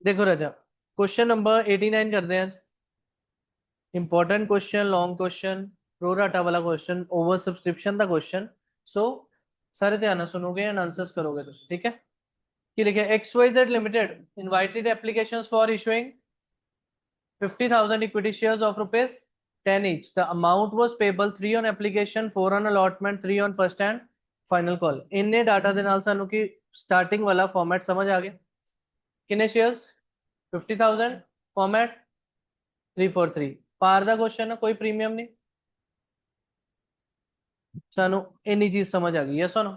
देखो राजा, question number 89 करते हैं आज। Important question, long question, pro rata वाला क्वेश्चन, ओवर सब्सक्रिप्शन का क्वेश्चन। सो सारे ध्यान ਨਾਲ सुनोगे एंड आंसर्स करोगे तुम, ठीक है। कि लिखे XYZ Limited invited applications for issuing 50,000 equity shares of rupees 10 each. The amount was payable 3 on application, 4 on allotment, 3 on first and final call. इन्ने डाटा ਦੇ ਨਾਲ ਸਾਨੂੰ ਕੀ ਸਟਾਰਟਿੰਗ ਵਾਲਾ ਫਾਰਮੈਟ ਸਮਝ ਆ ਗਿਆ। ਕਿੰਨੇ ਸ਼ੇਅਰਸ 50,000 ਫਾਰਮੈਟ 343 पार का क्वेश्चन है, कोई प्रीमियम नहीं। सानू इन्नी चीज समझ आ गई है। सुनो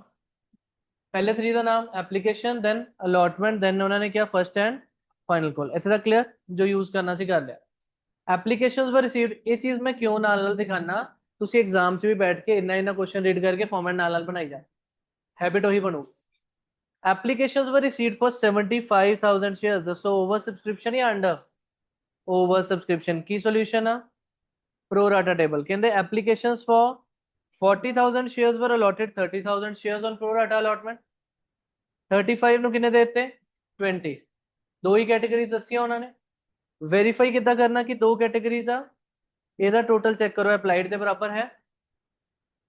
पहले थ्री का नाम एप्लीकेशन, देन अलॉटमेंट, देन उन्होंने किया फर्स्ट एंड फाइनल कॉल। इतने तक क्लियर? जो यूज करना सी कर लिया। एप्लीकेशंस वर रिसीव्ड, ये चीज मैं क्यों नाल दिखाना, तुसी एग्जाम च भी बैठ के इन्ना इन्ना क्वेश्चन रीड करके फॉर्मेट नाल बनाई जाए, हैबिट वही बनू। Applications were received for 75,000 shares. दसो ओवर सब्सक्रिप्शन या अंडर? ओवर सब्सक्रिप्शन की सॉल्यूशन है प्रो राटा टेबल। कहते applications for 40,000 shares were allotted 30,000 shares on pro rata allotment. 35 ਨੂੰ ਕਿੰਨੇ ਦੇ ਦਿੱਤੇ 20। ਦੋ ਹੀ ਕੈਟਾਗਰੀਜ਼ ਦੱਸੀਆਂ ਉਹਨਾਂ ਨੇ। ਵੈਰੀਫਾਈ ਕਿੱਦਾਂ ਕਰਨਾ ਕਿ ਦੋ ਕੈਟਾਗਰੀਜ਼ ਆ। ਇਹਦਾ ਟੋਟਲ ਚੈੱਕ ਕਰੋ, ਅਪਲਾਈਡ ਦੇ ਬਰਾਬਰ ਹੈ,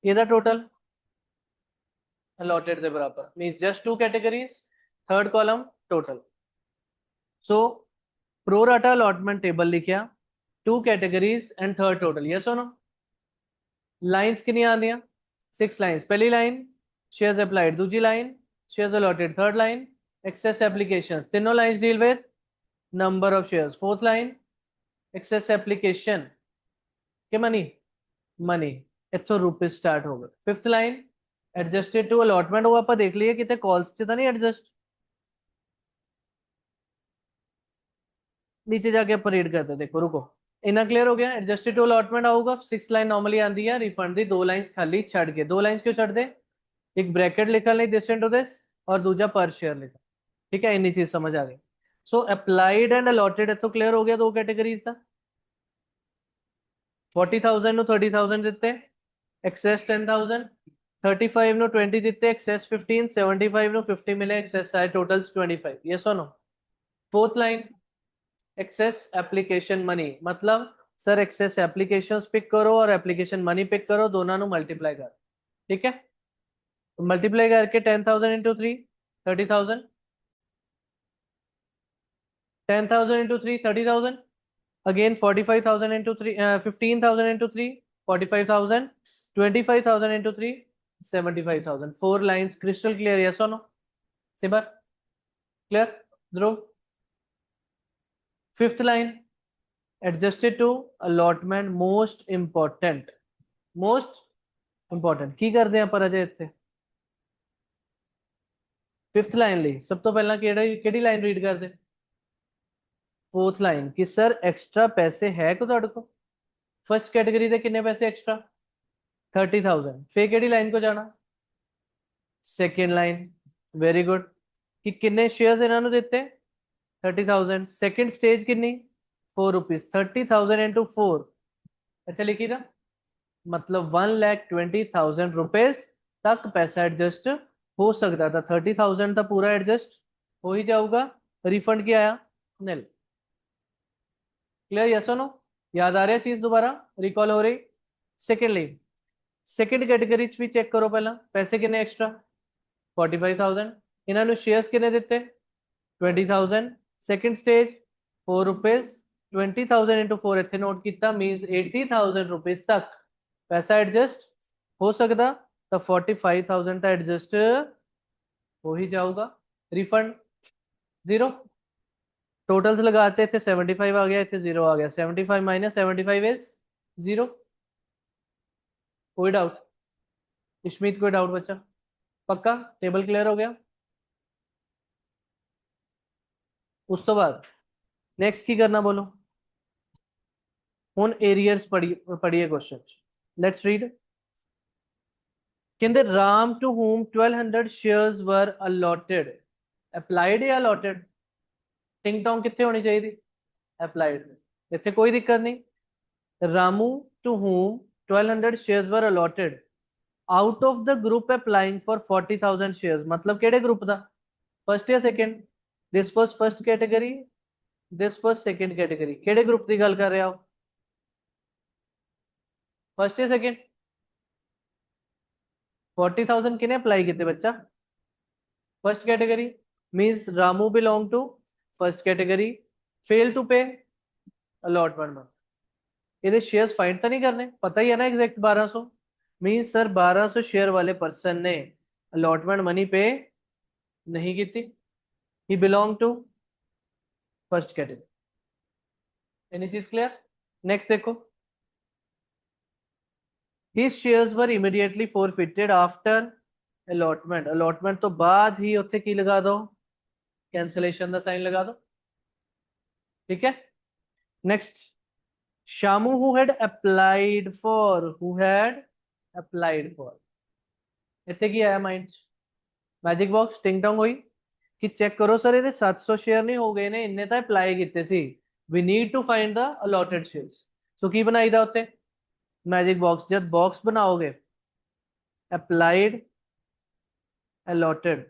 ਇਹਦਾ ਟੋਟਲ allotted ਦੇ ਬਰਾਬਰ, means just two categories, third column total। so pro rata allotment table लिखिया, two categories and third total, yes or no। Lines कितनी आंदियां 6 लाइंस। पहली लाइन शेयर्स अप्लाइड, दूसरी line shares allotted, third line excess applications. तीनों lines deal with number of shares. Fourth line excess application के money, money इथों rupees start हो गए। Fifth line adjusted to allotment, वो आप देख लिए कितने कॉल्स च तो नहीं एडजस्ट, नीचे जाके आप रीड करते, देखो रुको। इना क्लियर हो गया। एडजस्टेड टू अलॉटमेंट आऊगा। सिक्स लाइन नॉर्मली आती है रिफंड दी, दो लाइंस खाली छड़ के। दो लाइंस क्यों छड़ दे, एक ब्रैकेट लिखा नहीं दिस इनटू दिस और दूजा पर शेयर लिखा, ठीक है। इन्नी चीज समझ आ गई। सो अप्लाइड एंड अलॉटेड इथों क्लियर हो गया, दो कैटेगरीज का। 40,000 ਨੂੰ 30,000 ਦਿੱਤੇ, ਐਕਸੈਸ 10,000, 35 ਨੂੰ 20 ਦਿੱਤੇ, ਐਕਸੈਸ 15, 75 ਨੂੰ 50 ਮਿਲੇ, ਐਕਸੈਸ ਸਾਰੇ total 25। Yes or no. Fourth line excess application money, मतलब सर एक्सेस एप्लीकेशंस पिक करो और एप्लीकेशन मनी पिक करो, दोनों ਨੂੰ मल्टीप्लाई कर, ठीक है। मल्टीप्लाई करके 10,000 into 3 30,000, 10,000 into 3 30,000, again 45,000 into 3 15,000 into 3 45,000, 25,000 into 3 75,000। Four lines crystal clear, yes और नो। सिबर clear Dhruv. Fifth line adjusted to allotment, most important, most important की करते हैं पर अजय इतने। फिफ्थ लाइन ਲਈ सब तो पहला ਕਿਹੜੀ ਲਾਈਨ ਰੀਡ ਕਰਦੇ, फोर्थ लाइन कि सर एक्स्ट्रा पैसे है को ਤੁਹਾਡੇ ਕੋਲ। फर्स्ट कैटेगरी ਦੇ किन्ने पैसे एक्स्ट्रा 30,000। फिर केड़ी लाइन को जाना, सेकेंड लाइन। Very good. कि किन्ने शेयर्स इन्होंने दिते 30,000। सेकेंड स्टेज किन्नी 4 रुपीज, 30,000 इंटू 4 इतने लिखी था, मतलब 1,20,000 रुपीज तक पैसा एडजस्ट हो सकता था। 30,000 तो पूरा एडजस्ट हो ही जाऊगा। रिफंड क्या आया निल। क्लियर, यस और नो। याद आ रहा है चीज, दोबारा रिकॉल हो रही। सेकेंडली सेकेंड कैटेगरी भी चेक करो, पहला पैसे किन्ने एक्स्ट्रा 45,000, इन्होंने शेयर्स किन्ने दिते 20,000। सेकेंड स्टेज 4 रुपीज, 20,000 इंटू 4 इतने नोट किया, मीनस 80,000 रुपीज तक पैसा एडजस्ट हो सकता। तो 45,000 तो एडजस्ट हो ही जाऊगा। Refund zero. टोटल्स लगाते थे 75 आ गया, इतने जीरो आ गया। 75 माइनस 75 इज जीरो। कोई डाउट इशमीत, कोई डाउट बच्चा? पक्का टेबल क्लियर हो गया। उस तो बाद नेक्स्ट की करना बोलो। हुन एरियर्स पढ़िए क्वेश्चन, लेट्स रीड। कहते Ram to whom 1200 shares were allotted, applied या अलॉटेड? टिंग टोंग कितने होनी चाहिए, अप्लाइड। इतने कोई दिक्कत नहीं। Ramu to whom 1200 shares were allotted out of the group applying for 40,000 shares, मतलब केड़े ग्रुप दा, फर्स्ट या second? This was first category, this was second category. केड़े ग्रुप की गल कर रहे हो? फर्स्ट या सेकंड? 40,000 किने अप्लाई किए बच्चा? First category. Means Ramu belong to first category, fail to pay allotment. ये शेयर्स फाइंड तो नहीं करने, पता ही है ना एग्जैक्ट 1200। मींस सर 1200 शेयर वाले पर्सन ने अलॉटमेंट मनी पे नहीं की थी। ही belong to first category. Any चीज क्लियर? नेक्स्ट देखो, his shares were immediately forfeited after allotment. Allotment तो बाद ही उत्थे की लगा दो, कैंसिलेशन का साइन लगा दो। ठीक है, next, Shamu who had applied for, who had applied for, इतने की आया माइंड? मैजिक बॉक्स टिंग टोंग हुई कि चेक करो सर ये 700 शेयर नहीं हो गए ने, इन्ने तो अप्लाई किए सी, we need to find the allotted shares. So की बनाई दा उत्ते मैजिक बॉक्स, जब बॉक्स बनाओगे अप्लाइड अलॉटेड,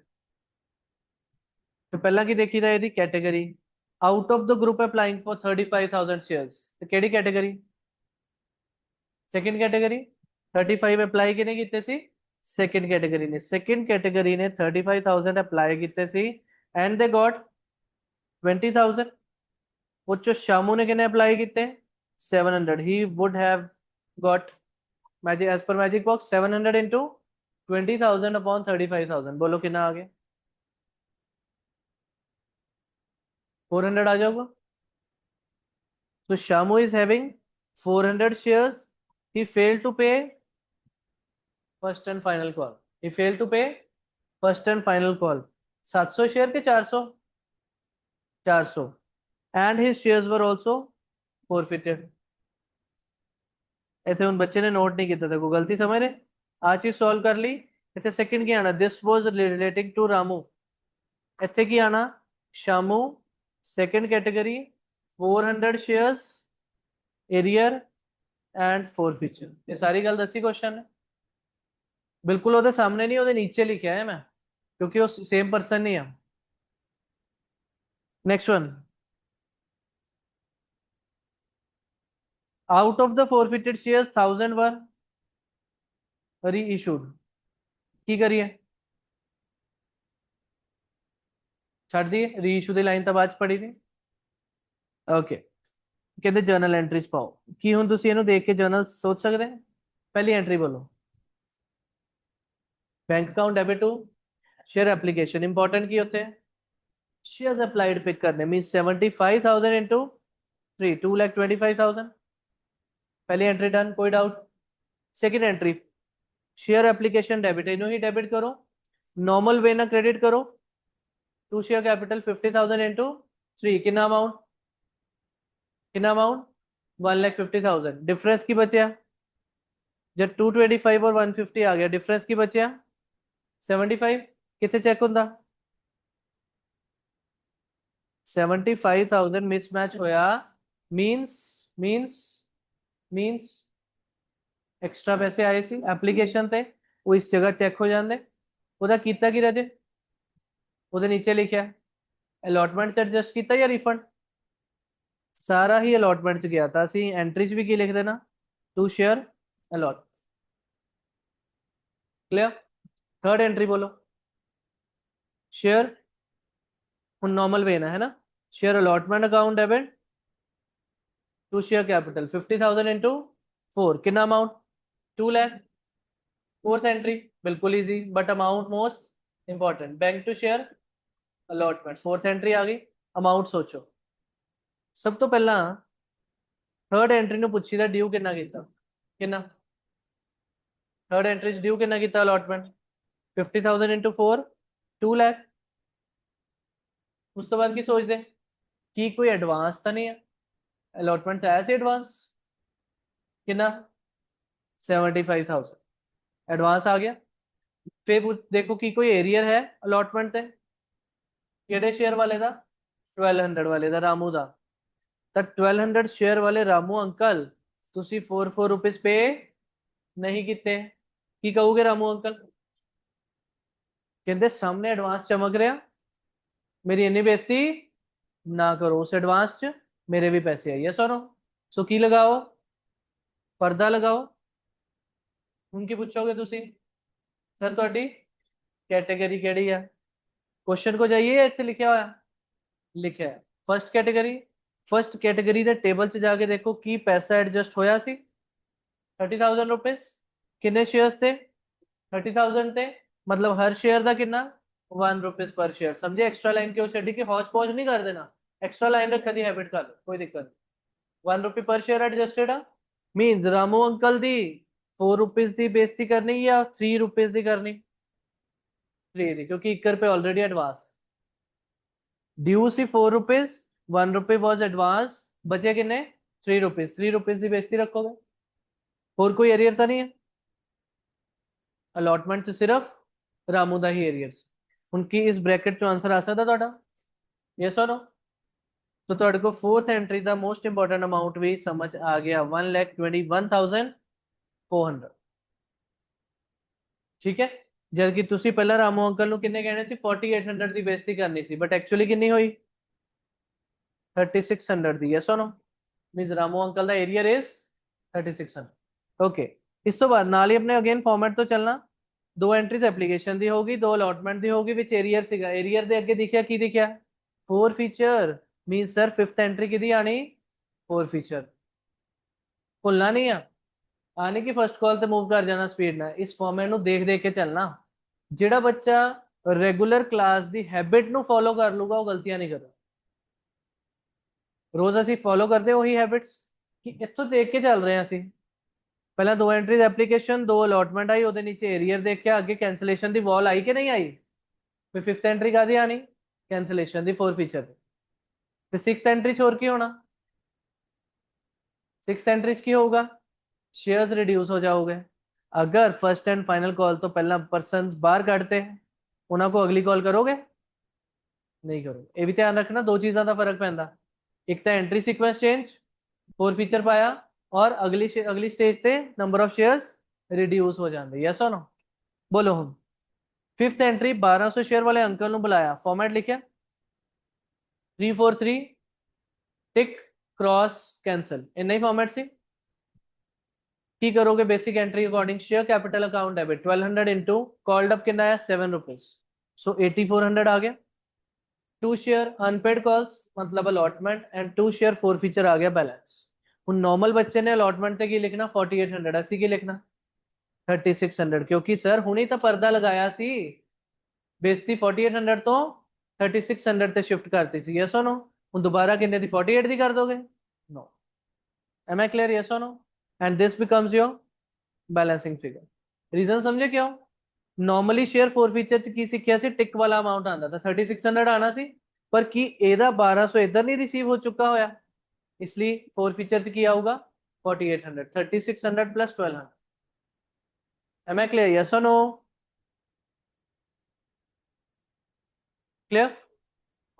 तो पहला की देखी था यदि category, out of the group applying for 35,000 shares, तो केड़ी कैटेगरी? Second category. 35 अप्लाई किने कीते सी? सेकंड कैटेगरी ने। सेकंड कैटेगरी ने 35,000 अप्लाई कीते सी एंड दे गॉट 20,000। वो जो शामू ने किने अप्लाई किते? 700। He would have got magic as per magic box 700 into 20,000 upon 35,000। बोलो कितना आ गया? 400 आ जाओगा। तो Shamu is having 400 shares, he failed to pay first and final call, he failed to pay first and final call। 700 share के 400? 400। and his shares were also forfeited। इतने उन बच्चे ने नोट नहीं किया था, को गलती समझ रहे? आज चीज सॉल्व कर ली। इतने सेकंड की आना, this was relating to Ramu. इतने की आना Shamu, second category, 400 shares, arrear and forfeiture. ये सारी गल दसी क्वेश्चन है। बिल्कुल ओदे सामने नहीं, ओदे नीचे लिखा है मैं, क्योंकि वो सेम पर्सन नहीं है। Next one, out of the forfeited shares 1000 वर री इशूड। की करिए? ਛੱਡ ਦਈਏ, ਰੀ ਇਸ਼ੂ ਦੀ ਲਾਈਨ ਤਾਂ ਬਾਅਦ ਚ ਪੜੀ थी। ਓਕੇ, ਕਹਿੰਦੇ ਜਰਨਲ ਐਂਟਰੀਜ਼ ਪਾਓ। ਕੀ ਹੁਣ ਤੁਸੀਂ ਇਹਨੂੰ ਦੇਖ ਕੇ ਜਰਨਲ ਸੋਚ ਸਕਦੇ ਹੋ? ਪਹਿਲੀ ਐਂਟਰੀ ਬੋਲੋ, bank account debit to share application. Important की होते हैं शेयर्स अप्लाइड पिक करने, मीन 75,000 इंटू 3, 2,25,000। पहली एंट्री डन, कोई doubt? Second entry, share application debit, इन्हों ही डेबिट करो, नॉर्मल वे ना क्रेडिट करो। टू शेयर कैपिटल 50,000 इंटू 3, कितना अमाउंट? कितना अमाउंट? 1,50,000। डिफरेंस की बचे जब 225 और 150 आ गया, डिफरेंस की बचे 75। कितने चेक होंदा? 75,000 मिसमैच होया, मींस मींस मींस एक्स्ट्रा पैसे आए सी एप्लीकेशन ते, वो इस जगह चेक हो जाते। ਉਹਦਾ ਕੀਤਾ ਕੀ ਰਾਜੇ? ਉਹਦੇ नीचे लिखा अलॉटमेंट च एडजस्ट किया या रिफंड? सारा ही अलॉटमेंट च गया था। ਅਸੀਂ एंट्री च भी की लिख देना, to share allot. Clear? Third entry बोलो, शेयर नॉर्मल वे ना है ना, share allotment account debit to share capital 50,000 into 4, कितना अमाउंट? 2 लाख। फोर्थ एंट्री बिल्कुल easy but amount most important, bank to share allotment. Fourth entry आ गई, amount सोचो। सब तो पहला थर्ड एंट्री ਨੂੰ ਪੁੱਛੀਦਾ ਡਿਊ ਕਿੰਨਾ ਕੀਤਾ, ਕਿੰਨਾ? थर्ड एंट्री ड्यू कितना किया अलॉटमेंट? 50,000 इंटू 4, 2 लाख। उस तो बाद की सोचते कि कोई एडवांस तो नहीं है, अलॉटमेंट आया सी एडवांस, कितना? 75,000 एडवांस आ गया। फिर देखो कि कोई एरियर है अलॉटमेंट से, ਕਿਹੜੇ शेयर वाले का? 1200 वाले का, रामू का। तो 1200 शेयर वाले रामू अंकल तुसी 4 रुपीज पे नहीं किते, की कहोगे रामू अंकल? कहते सामने एडवांस चमक रहा, मेरी इन्नी बेइज्जती ना करो उस एडवांस च मेरे भी पैसे आई यस और नो। सो की लगाओ पर्दा लगाओ ਹੁਣ ਕੀ ਪੁੱਛੋਗੇ ਤੁਸੀਂ ਸਰ ਤੁਹਾਡੀ कैटेगरी केड़ी है क्वेश्चन को जाइए इतने लिखा हुआ लिखा है फर्स्ट कैटेगरी दे टेबल च जाके देखो की पैसा एडजस्ट होया सी 30,000 रुपीज किन्ने शेयर्स थे 30,000 थे मतलब हर शेयर का कितना 1 रुपीज पर शेयर समझे एक्स्ट्रा लाइन क्यों छड़ी कि हौच पौच नहीं कर देना एक्स्ट्रा लाइन रखा दी हैबिट कर लो कोई दिक्कत नहीं 1 रुपी पर शेयर एडजस्टेड आ मीन्स रामू अंकल दी 4 रुपीज की बेइज्जती करनी या 3 रुपीज की करनी 3 दी क्योंकि 1 रुपये ऑलरेडी एडवांस ड्यू सी 4 रुपीज 1 रुपी वॉज एडवांस बचे किन्ने 3 रुपीज 3 रुपीज की बेइज्जती रखोगे और कोई एरियर तो नहीं है अलॉटमेंट सिर्फ रामू का ही एरियर उनकी इस ब्रैकेट चो आंसर आ सकता ਤੁਹਾਡਾ यस और नो तो ਤੁਹਾਡੇ को फोर्थ एंट्री का मोस्ट इंपोर्टेंट अमाउंट भी समझ आ गया 1,21,400 ठीक है जबकि ਤੁਸੀਂ ਪਹਿਲਾਂ ਰਾਮੂ ਅੰਕਲ ਨੂੰ ਕਿੰਨੇ ਕਹਿਣੇ ਸੀ 4800 ਦੀ ਬੇਇੱਜ਼ਤੀ ਕਰਨੀ ਸੀ ਬਟ ਐਕਚੁਅਲੀ ਕਿੰਨੀ ਹੋਈ 3600 ਦੀ यस और नो मींस रामू अंकल ਦਾ एरियर इज 3600 ओके इस तो बाद नाल ही अपने अगेन फॉर्मेट तो चलना दो एंट्रीज एप्लीकेशन दी होगी दो अलॉटमेंट दी होगी विच एरियर सीगा एरियर दे अगे दिखया की दिखया 4 feature means sir fifth entry किदी आनी 4 फीचर भुलना नहीं आ आने की फर्स्ट कॉल ते मूव कर जाना स्पीड ना इस फॉर्मेट नु देख देख के चलना जेड़ा बच्चा रेगुलर क्लास दी हैबिट नु फॉलो कर लूगा वो गलतियां नहीं करदा रोज ਅਸੀਂ फॉलो करते वही हैबिट्स कि इत्थों देख के चल रहे हैं ਅਸੀਂ पहला दो एंट्रीज एप्लीकेशन दो अलॉटमेंट आई ਉਹਦੇ नीचे एरियर देखा ਅੱਗੇ कैंसलेशन ਦੀ वॉल आई कि नहीं आई फिर फिफ्थ एंट्री का दी आनी कैंसलेशन दी 4 फीचर फिर सिक्स्थ एंट्री छोड़ की होना सिक्स्थ एंट्री की होगा शेयर्स रिड्यूस हो जाओगे अगर फर्स्ट एंड फाइनल कॉल तो पहला पर्सन बाहर काटते हैं उन्होंने को अगली कॉल करोगे नहीं करोगे ये भी ध्यान रखना दो चीज़ों का फर्क पैंदा एक तो एंट्री सीक्वेंस चेंज 4 फीचर पाया और अगली स्टेज पे नंबर ऑफ शेयर्स रिड्यूस हो जाते यस और नो बोलो हम फिफ्थ एंट्री 1200 शेयर वाले अंकल ने बुलाया फॉर्मेट लिखा 343 टिक क्रॉस कैंसल इन्ना ही फॉर्मेट सी की करोगे basic entry according share capital account debit 1200 into called up कितना है 7 रुपीज सो 8400 आ गया 2 शेयर अनपेड कॉल्स मतलब अलॉटमेंट एंड 2 शेयर 4 फीचर आ गया बैलेंस ਹੁਣ नॉर्मल बच्चे ने अलॉटमेंट ਤੇ ਕੀ ਲਿਖਣਾ 4800 ਅਸੀਂ ਕੀ ਲਿਖਣਾ 3600 क्योंकि सर ਹੁਣੇ ਤਾਂ पर्दा लगाया सी बेइज्जती 4800 ਤੋਂ 3600 ਤੇ शिफ्ट करती सी यस और नो ਹੁਣ दोबारा किन्ने ਦੀ 48 ਦੀ कर दोगे no am I clear yes और no and this becomes your balancing figure reason समझे क्यों नॉर्मली शेयर 4 फीचर च की सीखिया सी टिक वाला अमाउंट आंदा था 3600 आना सी पर की एदा 1200 इधर नहीं रिसीव हो चुका होया इसलिए 4 फीचर से किया होगा 4800 3600 plus 1200 am I clear yes और नो क्लियर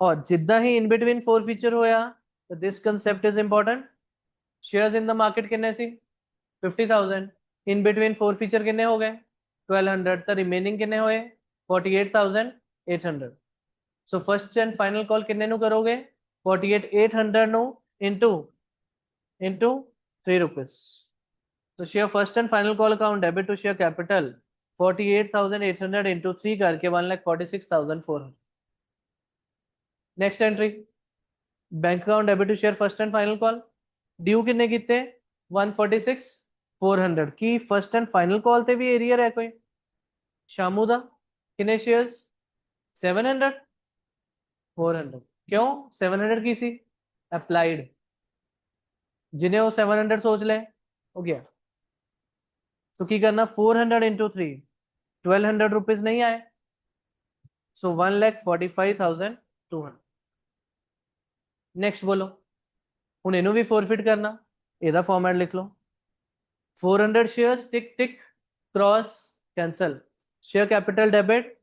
और जिदा ही इन बिटवीन 4 फीचर होया तो this concept is important shares in the market किन्ने सी 50,000 इन बिटवीन 4 फीचर किन्ने हो गए 1200 तो रिमेनिंग किन्ने होए 48,800 so first and final call किन्ने नु करोगे 48,800 नु into 3 rupees so share first and final call account debit to share capital 48,800 into 3 करके 1,46,400 next entry bank account debit to share first and final call due किन्ने किते 146,400 की first and final call ते भी एरियर है कोई शामू दा किन्ने शेयर्स 700 400 क्यों 700 की सी अप्लाइड जिन्हें वो 700 सोच ले हो गया तो की करना 400 इंटू 3 1200 रुपीज नहीं आए सो 1,45,200 नेक्स्ट बोलो हूँ इनू भी फोरफिट करना एदा फॉर्मेट लिख लो 400 shares tick tick cross cancel share capital debit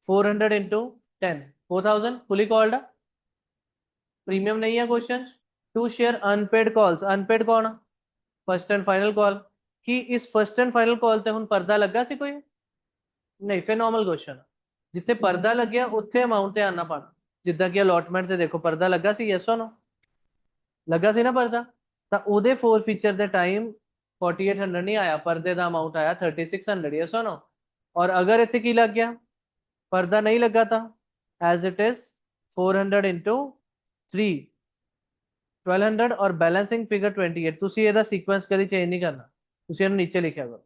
400 into 10 4,000 fully called premium नहीं है question 2 share unpaid calls unpaid कौन फर्स्ट एंड फाइनल कॉल कि इस फर्स्ट एंड फाइनल कॉल ते हुन पर्दा लगा सी कोई नहीं फिर नॉर्मल क्वेश्चन जिथे पर्दा लग गया उत्थे अमाउंट ते आना पाना ਜਿੱਦਾਂ ਕਿ ਅਲੋਟਮੈਂਟ ਤੇ ਦੇਖੋ ਪਰਦਾ ਲੱਗਾ ਸੀ, ਯੈਸ অর ਨੋ, ਲੱਗਾ ਸੀ ਨਾ ਪਰਦਾ, ਤਾਂ ਉਹਦੇ ਫੋਰ ਫੀਚਰ ਦੇ ਟਾਈਮ 4800 ਨਹੀਂ ਆਇਆ, ਪਰਦੇ ਦਾ ਅਮਾਉਂਟ ਆਇਆ 3600, ਯੈਸ অর ਨੋ। ਔਰ ਅਗਰ ਇੱਥੇ ਕੀ ਲੱਗ ਗਿਆ, ਪਰਦਾ ਨਹੀਂ ਲੱਗਾ ਤਾਂ ਐਜ਼ ਇਟ ਇਜ਼ 400 ਇੰਟੂ 3 1200 ਔਰ ਬੈਲੈਂਸਿੰਗ ਫਿਗਰ 28। ਤੁਸੀਂ ਇਹਦਾ ਸੀਕੁਐਂਸ ਕਦੀ ਚੇਂਜ ਨਹੀਂ ਕਰਨਾ, ਤੁਸੀਂ ਇਹਨੂੰ ਨੀਚੇ ਲਿਖਿਆ ਕਰੋ,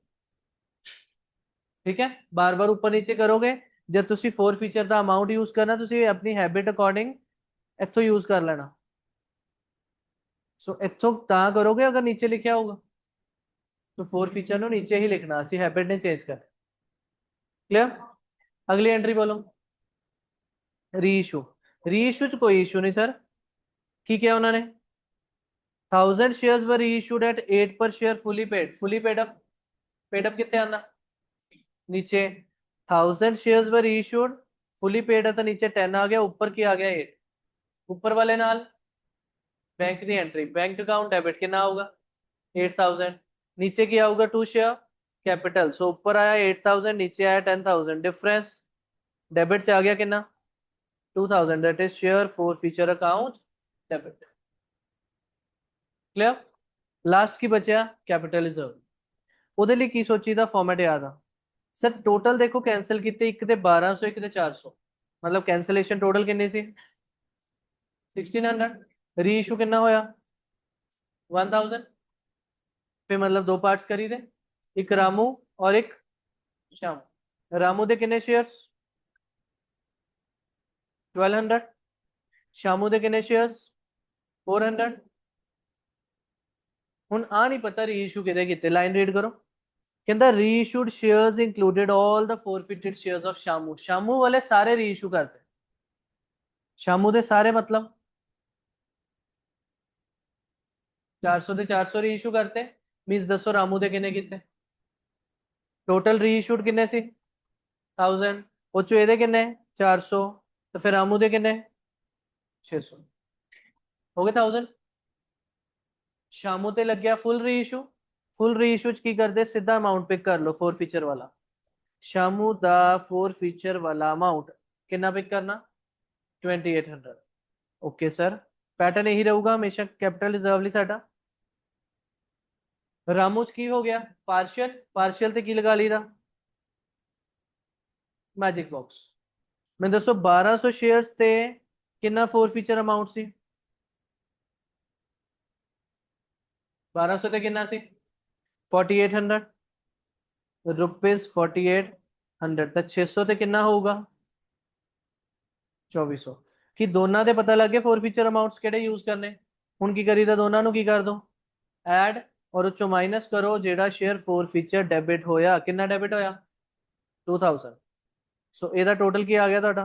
ਠੀਕ ਹੈ। ਬਾਰ ਬਾਰ ਉੱਪਰ ਨੀਚੇ ਕਰੋਗੇ, ਜਦ ਤੁਸੀਂ ਫੋਰ ਫੀਚਰ ਦਾ ਅਮਾਉਂਟ ਯੂਜ਼ ਕਰਨਾ ਤੁਸੀਂ ਆਪਣੀ ਹੈਬਿਟ ਅਕੋਰਡਿੰਗ ਇੱਥੋਂ ਯੂਜ਼ ਕਰ ਲੈਣਾ। ਸੋ ਇੱਥੋਂ ਤਾਂ ਕਰੋਗੇ ਅਗਰ ਨੀਚੇ ਲਿਖਿਆ ਹੋਊਗਾ, तो फोर फीचर नो नीचे ही लिखना, ਅਸੀਂ हैबिट ने चेंज कर। क्लियर। अगली एंट्री बोलो, री इशू। री इशू च कोई इशू नहीं सर, की क्या उन्होंने 1000 शेयर्स वर री इशूड एट 8 पर share fully paid, fully paid up कितने आना नीचे 1000 शेयर्स वर री इशूड फुली पेड है तो नीचे 10 आ गया, ऊपर की आ गया 8, ऊपर वाले नाल बैंक की एंट्री, बैंक अकाउंट डेबिट कितना होगा 8000, नीचे क्या होगा 2 शेयर कैपिटल, सो ऊपर आया 8000 नीचे आया 10000, डिफरेंस डेबिट से आ गया कितना 2000, that is share for future account debit. Clear. Last की बचा कैपिटल रिजर्व, ਉਹਦੇ ਲਈ ਕੀ ਸੋਚੀਦਾ ਫਾਰਮੈਟ ਯਾਦ ਆ ਸਰ। ਟੋਟਲ ਦੇਖੋ ਕੈਨਸਲ ਕੀਤੇ, ਇੱਕ ਤੇ 1200 ਇੱਕ ਤੇ 400, ਮਤਲਬ ਕੈਂਸਲੇਸ਼ਨ ਟੋਟਲ ਕਿੰਨੀ ਸੀ 1600। ਰੀ ਇਸ਼ੂ ਕਿੰਨਾ ਹੋਇਆ 1000, फिर मतलब दो पार्ट्स करी दे, एक रामू और एक श्यामू। रामू दे किन्ने शेयर्स 1200, श्यामू दे किन्ने शेयर्स 400। ਹੁਣ ਆ ਨਹੀਂ ਪਤਾ ਰੀ ਇਸ਼ੂ ਕਿਹਦੇ ਕੀਤੇ, ਲਾਈਨ ਰੀਡ ਕਰੋ, ਕਹਿੰਦਾ ਰੀ issued shares included all the forfeited shares of ਸ਼ਾਮੂ, ਸ਼ਾਮੂ ਵਾਲੇ ਸਾਰੇ ਰੀ ਇਸ਼ੂ ਕਰਤੇ, ਸ਼ਾਮੂ ਦੇ ਸਾਰੇ मतलब 400 ਦੇ 400 ਰੀ ਇਸ਼ੂ ਕਰਤੇ, ਮੀਨਸ ਦੱਸੋ ਰਾਮੂ ਦੇ ਕਿੰਨੇ ਕੀਤੇ, ਟੋਟਲ ਰੀ ਇਸ਼ੂਡ ਕਿੰਨੇ ਸੀ 1000, ਉਹ ਚੋਂ ਇਹਦੇ ਕਿੰਨੇ 400, तो फिर रामू दे किन्ने 600, हो गए 1000। शामू ते लग गया फुल री इशू, फुल री इशू की करते सीधा अमाउंट पिक कर लो फोर फीचर वाला, शामू दा फोर फीचर वाला अमाउंट कितना पिक करना 2800। ओके सर, पैटर्न यही रहूगा हमेशा कैपिटल रिजर्व ली साडा। रामू की हो गया पार्शियल, पार्शियल ते की लगा ली दा मैजिक बॉक्स। मैं दसो 1200 शेयर्स ते कितना फोर फीचर अमाउंट सी 1200 ते कितना सी 4800 रुपीज 4800, तो 600 ਤੇ ਕਿੰਨਾ ਹੋਊਗਾ 2400। ਕਿ ਦੋਨਾਂ ਦੇ ਪਤਾ ਲੱਗ ਗਿਆ ਫੋਰ ਫੀਚਰ ਅਮਾਉਂਟਸ ਕਿਹੜੇ ਯੂਜ਼ ਕਰਨੇ। ਹੁਣ ਕੀ ਕਰੀਦਾ, ਦੋਨਾਂ ਨੂੰ ਕੀ ਕਰ ਦੋ ਐਡ, ਔਰ ਉੱਚੋਂ ਮਾਈਨਸ ਕਰੋ ਜਿਹੜਾ ਸ਼ੇਅਰ ਫੋਰ ਫੀਚਰ ਡੈਬਿਟ ਹੋਇਆ, ਕਿੰਨਾ ਡੈਬਿਟ ਹੋਇਆ 2000। ਸੋ ਇਹਦਾ ਟੋਟਲ ਕੀ ਆ ਗਿਆ ਤੁਹਾਡਾ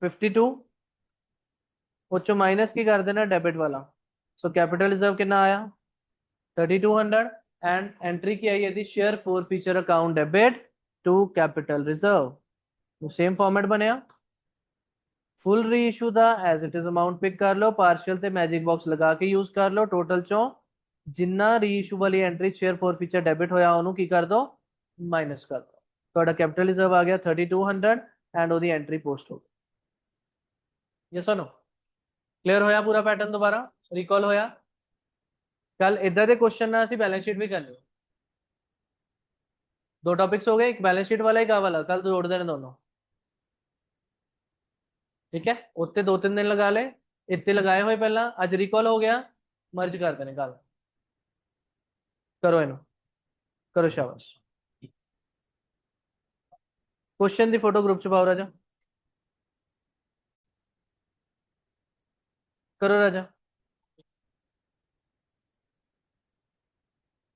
52, ਉੱਚੋਂ ਮਾਈਨਸ ਕੀ ਕਰ ਦੇਣਾ ਡੈਬਿਟ ਵਾਲਾ, ਸੋ ਕੈपिटल रिजर्व कितना आया 3200 एंड एंट्री की आई है share forfeiture account debit to capital reserve. तो सेम फॉर्मेट बनया, फुल री इशू दा as it is amount pick कर लो, पार्शियल ते मैजिक बॉक्स लगा के यूज कर लो, टोटल चो जिन्ना री इशू वाली entry share four feature debit होया ਉਹਨੂੰ ਕੀ ਕਰ ਦੋ माइनस कर दो, ਤੁਹਾਡਾ कैपिटल रिजर्व आ गया 3200 एंड ਉਹਦੀ एंट्री पोस्ट हो गई। यस और नो, क्लियर होया पूरा पैटर्न, दोबारा रिकॉल होया। कल इधर के क्वेश्चन ना ਅਸੀਂ बैलेंस शीट भी करनी, दो टॉपिक्स हो गए, एक बैलेंस शीट वाला एक आ वाला, कल जोड़ देने दोनों, ठीक है। उत्ते 2-3 दिन लगा ले, इतने लगाए हुए पहला, आज रिकॉल हो गया, मर्ज कर देने कल, करो इनो, करो शाबाश। क्वेश्चन दी फोटो ग्रुप च पाओ राजा, करो राजा।